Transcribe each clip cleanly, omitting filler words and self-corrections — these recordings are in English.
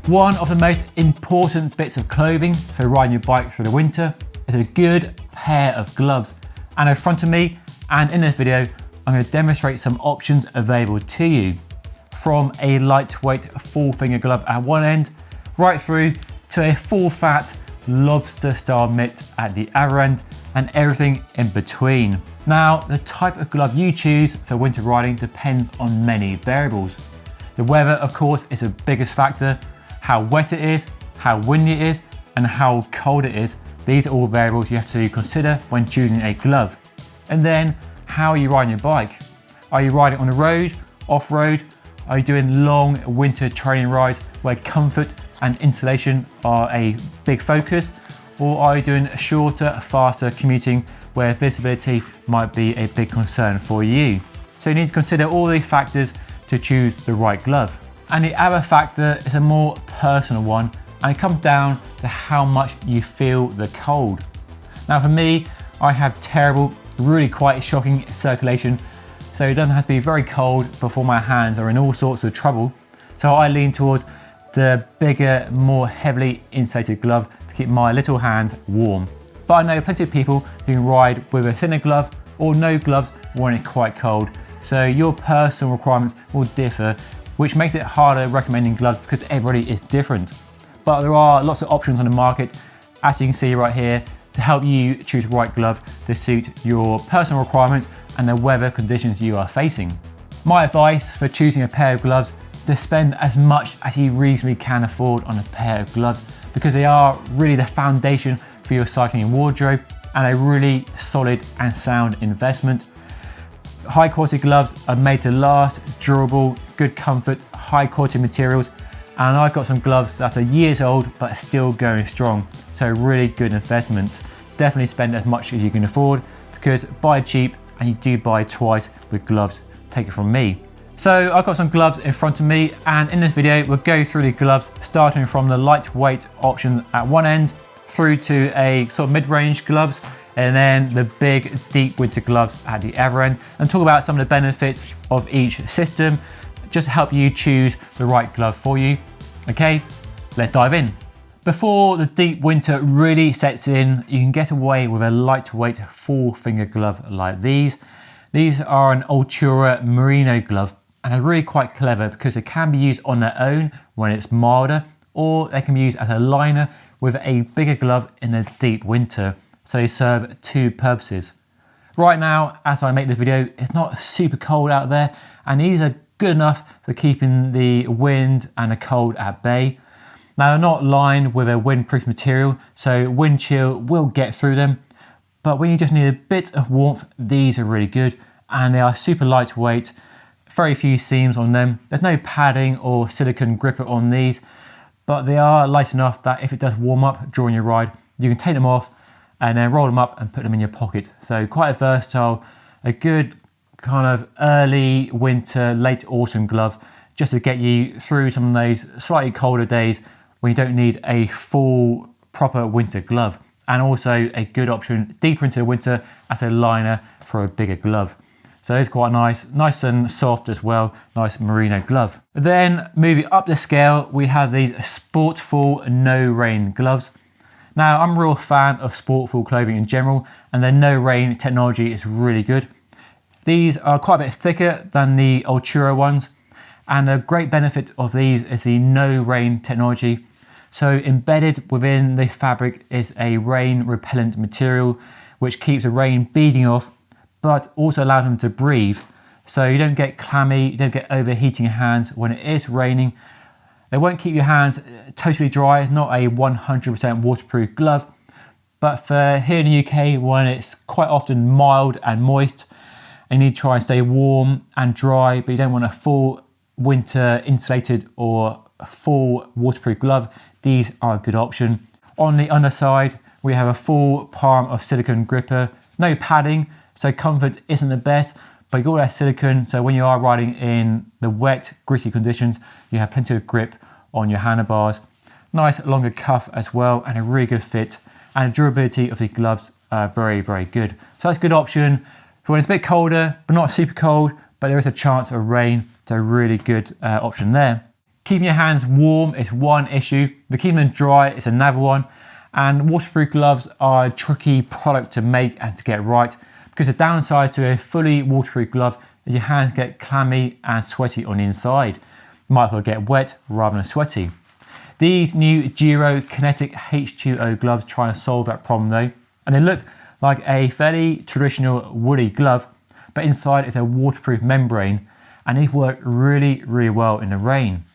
One of the most important bits of clothing for riding your bike through the winter is a good pair of gloves. And in front of me and in this video, I'm going to demonstrate some options available to you. From a lightweight full finger glove at one end, right through to a full fat lobster style mitt at the other end, and everything in between. Now, the type of glove you choose for winter riding depends on many variables. The weather, of course, is the biggest factor. How wet it is, how windy it is, and how cold it is. These are all variables you have to consider when choosing a glove. And then, how are you riding your bike? Are you riding on the road, off-road? Are you doing long winter training rides where comfort and insulation are a big focus? Or are you doing shorter, faster commuting where visibility might be a big concern for you? So you need to consider all these factors to choose the right glove. And the other factor is a more personal one, and it comes down to how much you feel the cold. Now for me, I have terrible, really quite shocking circulation, so it doesn't have to be very cold before my hands are in all sorts of trouble. So I lean towards the bigger, more heavily insulated glove to keep my little hands warm. But I know plenty of people who can ride with a thinner glove or no gloves when it's quite cold. So your personal requirements will differ, which makes it harder recommending gloves because everybody is different. But there are lots of options on the market, as you can see right here, to help you choose the right glove to suit your personal requirements and the weather conditions you are facing. My advice for choosing a pair of gloves is to spend as much as you reasonably can afford on a pair of gloves, because they are really the foundation for your cycling wardrobe and a really solid and sound investment. High quality gloves are made to last, durable, good comfort, high quality materials, and I've got some gloves that are years old but still going strong, so really good investment. Definitely spend as much as you can afford, because buy cheap and you do buy twice with gloves, take it from me. So I've got some gloves in front of me, and in this video we'll go through the gloves starting from the lightweight option at one end through to a sort of mid-range gloves, and then the big deep winter gloves at the other end, and talk about some of the benefits of each system just to help you choose the right glove for you. Okay, let's dive in. Before the deep winter really sets in, you can get away with a lightweight full finger glove like these. These are an Altura Merino glove, and they're really quite clever because they can be used on their own when it's milder, or they can be used as a liner with a bigger glove in the deep winter. So they serve two purposes. Right now, as I make this video, it's not super cold out there, and these are good enough for keeping the wind and the cold at bay. Now they're not lined with a windproof material, so wind chill will get through them. But when you just need a bit of warmth, these are really good, and they are super lightweight, very few seams on them. There's no padding or silicone gripper on these, but they are light enough that if it does warm up during your ride, you can take them off and then roll them up and put them in your pocket. So quite versatile, a good kind of early winter, late autumn glove, just to get you through some of those slightly colder days when you don't need a full proper winter glove. And also a good option deeper into the winter as a liner for a bigger glove. So it's quite nice and soft as well, nice merino glove. Then moving up the scale, we have these Sportful NoRain gloves. Now I'm a real fan of Sportful clothing in general, and their NoRain technology is really good. These are quite a bit thicker than the Altura ones, and a great benefit of these is the NoRain technology. So embedded within the fabric is a rain repellent material which keeps the rain beading off, but also allows them to breathe. So you don't get clammy, you don't get overheating your hands when it is raining. They won't keep your hands totally dry, not a 100% waterproof glove, but for here in the UK when it's quite often mild and moist, and you need to try and stay warm and dry, but you don't want a full winter insulated or full waterproof glove, these are a good option. On the underside, we have a full palm of silicone gripper, no padding, so comfort isn't the best, but you got that silicone, so when you are riding in the wet, gritty conditions, you have plenty of grip on your handlebars. Nice longer cuff as well, and a really good fit, and the durability of the gloves are very, very good. So that's a good option for when it's a bit colder, but not super cold, but there is a chance of rain, so a really good option there. Keeping your hands warm is one issue, but keeping them dry is another one. And waterproof gloves are a tricky product to make and to get right, because the downside to a fully waterproof glove is your hands get clammy and sweaty on the inside. You might as well get wet rather than sweaty. These new Giro Xnetic H2O gloves try to solve that problem though, and they look like a fairly traditional woolly glove, but inside is a waterproof membrane, and they work really well in the rain.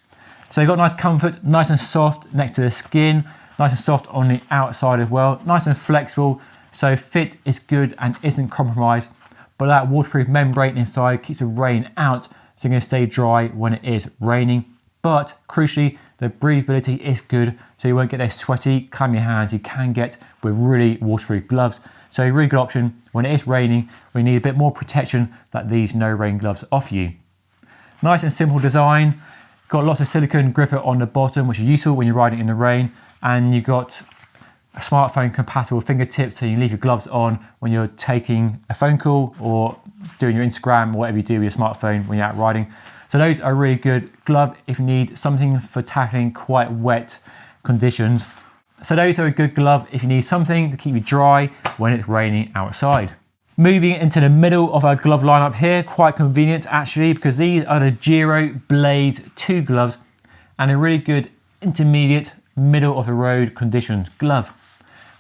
So you've got nice comfort, nice and soft next to the skin, nice and soft on the outside as well, nice and flexible, so fit is good and isn't compromised, but that waterproof membrane inside keeps the rain out, so you're going to stay dry when it is raining. But crucially, the breathability is good, so you won't get those sweaty, clammy hands you can get with really waterproof gloves. So a really good option when it is raining, when you need a bit more protection that these NoRain gloves offer you. Nice and simple design, got lots of silicone gripper on the bottom, which is useful when you're riding in the rain, and you've got a smartphone compatible fingertips, so you leave your gloves on when you're taking a phone call or doing your Instagram or whatever you do with your smartphone when you're out riding. So those are a really good glove if you need something for tackling quite wet conditions. So those are a good glove if you need something to keep you dry when it's raining outside. Moving into the middle of our glove lineup here, quite convenient actually, because these are the Giro Blaze 2 gloves, and a really good intermediate middle of the road conditions glove.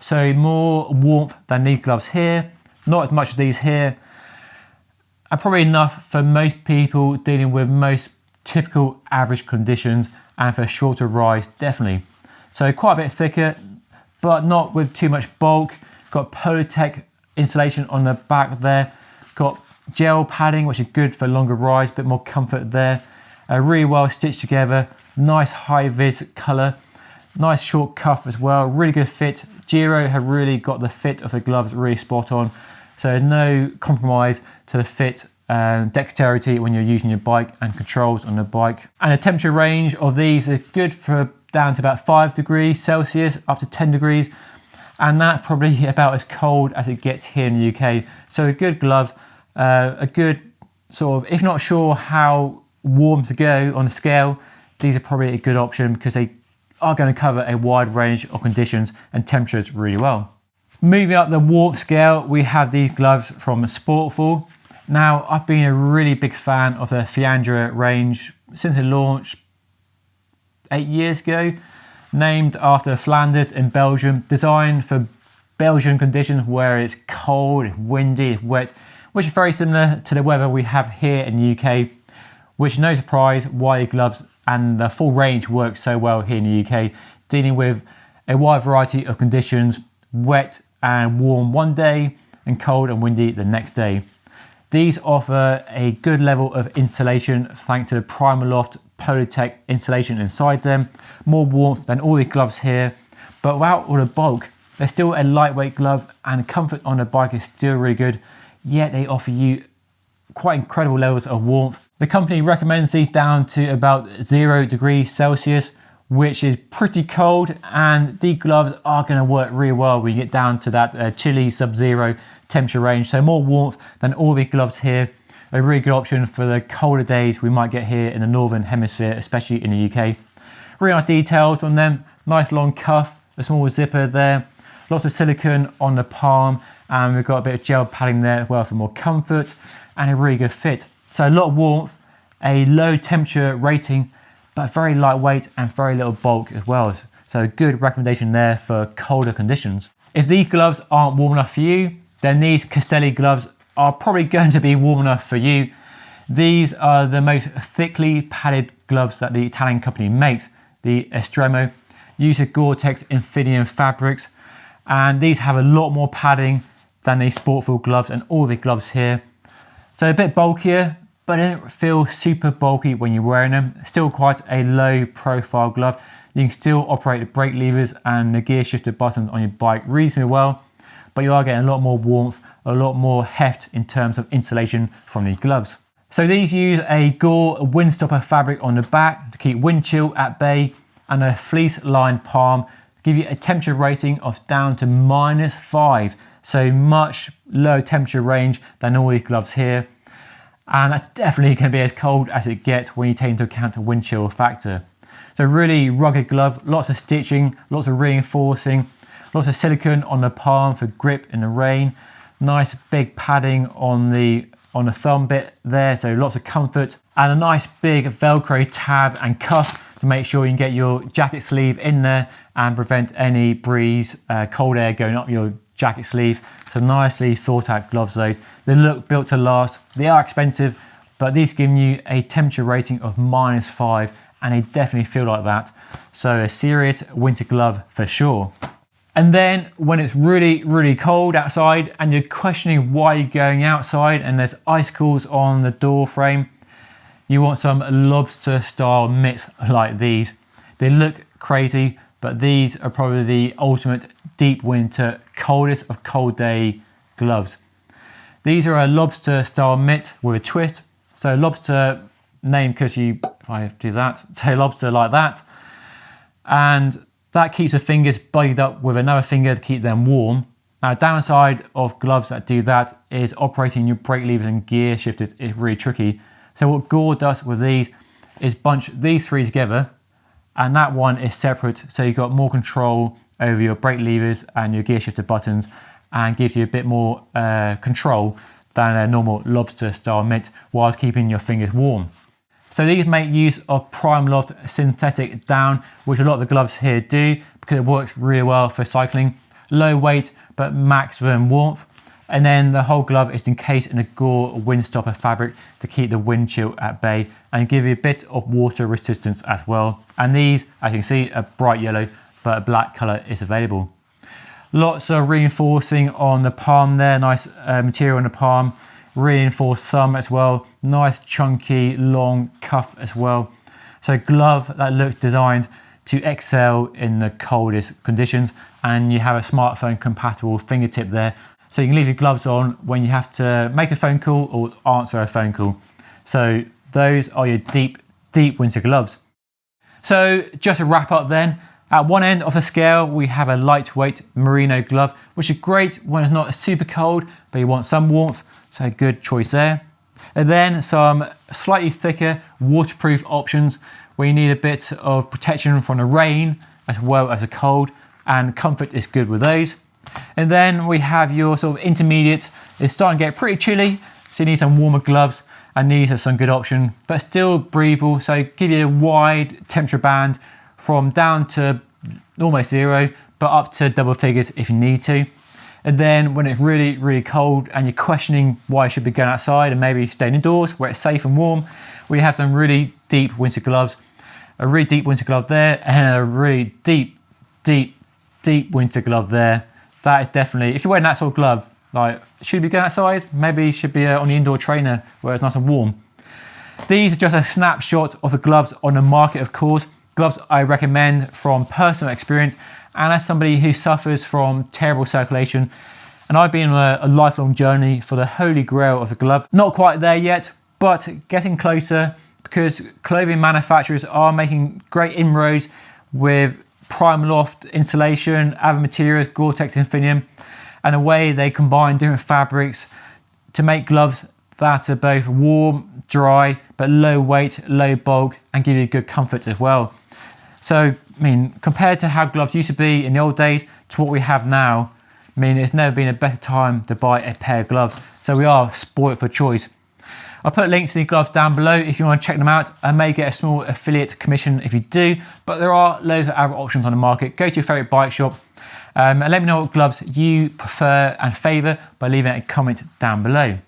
So more warmth than these gloves here, not as much as these here, and probably enough for most people dealing with most typical average conditions, and for shorter rides definitely. So quite a bit thicker, but not with too much bulk. Got Polytech insulation on the back there. Got gel padding, which is good for longer rides, a bit more comfort there. Really well stitched together, nice high vis colour, nice short cuff as well, really good fit. Giro have really got the fit of the gloves really spot on. So no compromise to the fit and dexterity when you're using your bike and controls on the bike. And the temperature range of these is good for down to about 5 degrees Celsius, up to 10 degrees. And that's probably about as cold as it gets here in the UK. So a good glove, a good sort of, if not sure how warm to go on the scale, these are probably a good option because they are going to cover a wide range of conditions and temperatures really well. Moving up the warmth scale, we have these gloves from Sportful. Now, I've been a really big fan of the Fiandre range since it launched 8 years ago. Named after Flanders in Belgium, designed for Belgian conditions where it's cold, it's windy, it's wet, which is very similar to the weather we have here in the UK, which no surprise why the gloves and the full range works so well here in the UK, dealing with a wide variety of conditions, wet and warm one day and cold and windy the next day. These offer a good level of insulation thanks to the Primaloft Polytech insulation inside them, more warmth than all the gloves here, but without all the bulk. They're still a lightweight glove and comfort on the bike is still really good, yet they offer you quite incredible levels of warmth. The company recommends these down to about 0 degrees Celsius, which is pretty cold, and these gloves are going to work really well when you get down to that chilly sub-zero temperature range. So more warmth than all the gloves here. A really good option for the colder days we might get here in the Northern Hemisphere, especially in the UK. Really nice details on them, nice long cuff, a small zipper there, lots of silicone on the palm, and we've got a bit of gel padding there as well for more comfort, and a really good fit. So a lot of warmth, a low temperature rating, but very lightweight and very little bulk as well. So a good recommendation there for colder conditions. If these gloves aren't warm enough for you, then these Castelli gloves are probably going to be warm enough for you. These are the most thickly padded gloves that the Italian company makes, the Estremo. Use the Gore-Tex Infinium fabrics, and these have a lot more padding than the Sportful gloves and all the gloves here. So a bit bulkier, but they don't feel super bulky when you're wearing them. Still quite a low profile glove. You can still operate the brake levers and the gear shifter buttons on your bike reasonably well, but you are getting a lot more warmth, a lot more heft in terms of insulation from these gloves. So these use a Gore windstopper fabric on the back to keep wind chill at bay, and a fleece lined palm to give you a temperature rating of down to -5. So much lower temperature range than all these gloves here. And that's definitely going to be as cold as it gets when you take into account the wind chill factor. It's a really rugged glove, lots of stitching, lots of reinforcing, lots of silicone on the palm for grip in the rain. Nice big padding on the thumb bit there, so lots of comfort. And a nice big Velcro tab and cuff to make sure you can get your jacket sleeve in there and prevent any breeze, cold air going up your jacket sleeve. So nicely thought out gloves those. They look built to last. They are expensive, but these give you a temperature rating of -5 and they definitely feel like that. So a serious winter glove for sure. And then when it's really, really cold outside and you're questioning why you're going outside and there's icicles on the door frame, you want some lobster style mitts like these. They look crazy, but these are probably the ultimate deep winter, coldest of cold day gloves. These are a lobster style mitt with a twist. So lobster name because if I do that, say lobster like that. And that keeps the fingers buddied up with another finger to keep them warm. Now, downside of gloves that do that is operating your brake levers and gear shifters is really tricky. So what Gore does with these is bunch these three together, and that one is separate, so you've got more control over your brake levers and your gear shifter buttons, and gives you a bit more control than a normal lobster style mitt whilst keeping your fingers warm. So these make use of PrimeLoft synthetic down, which a lot of the gloves here do because it works really well for cycling. Low weight, but maximum warmth. And then the whole glove is encased in a Gore windstopper fabric to keep the wind chill at bay and give you a bit of water resistance as well. And these, as you can see, are bright yellow, but a black color is available. Lots of reinforcing on the palm there, nice material on the palm. Reinforced thumb as well, nice chunky long cuff as well. So glove that looks designed to excel in the coldest conditions, and you have a smartphone compatible fingertip there, so you can leave your gloves on when you have to make a phone call or answer a phone call. So those are your deep winter gloves. So just to wrap up then, at one end of the scale we have a lightweight merino glove, which is great when it's not super cold but you want some warmth. So good choice there. And then some slightly thicker waterproof options where you need a bit of protection from the rain as well as the cold, and comfort is good with those. And then we have your sort of intermediate. It's starting to get pretty chilly, so you need some warmer gloves, and these are some good option, but still breathable, so give you a wide temperature band from down to almost 0, but up to double figures if you need to. And then when it's really, really cold and you're questioning why you should be going outside and maybe staying indoors where it's safe and warm, we have some really deep winter gloves. A really deep winter glove there, and a really deep winter glove there. That is definitely, if you're wearing that sort of glove, like, should you be going outside? Maybe you should be on the indoor trainer where it's nice and warm. These are just a snapshot of the gloves on the market, of course. Gloves I recommend from personal experience, and as somebody who suffers from terrible circulation, and I've been on a lifelong journey for the holy grail of the glove. Not quite there yet, but getting closer, because clothing manufacturers are making great inroads with PrimeLoft insulation, other materials, Gore-Tex Infinium, and the way they combine different fabrics to make gloves that are both warm, dry, but low weight, low bulk, and give you good comfort as well. So, I mean, compared to how gloves used to be in the old days to what we have now, I mean, it's never been a better time to buy a pair of gloves. So we are spoilt for choice. I'll put links to the gloves down below if you want to check them out. I may get a small affiliate commission if you do, but there are loads of other options on the market. Go to your favourite bike shop and let me know what gloves you prefer and favour by leaving a comment down below.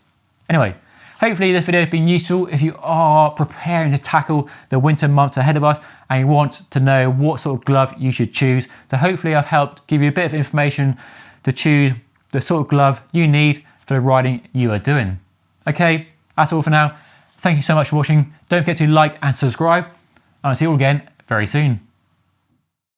Anyway, hopefully this video has been useful if you are preparing to tackle the winter months ahead of us and you want to know what sort of glove you should choose. So hopefully I've helped give you a bit of information to choose the sort of glove you need for the riding you are doing. Okay, that's all for now. Thank you so much for watching. Don't forget to like and subscribe, and I'll see you all again very soon.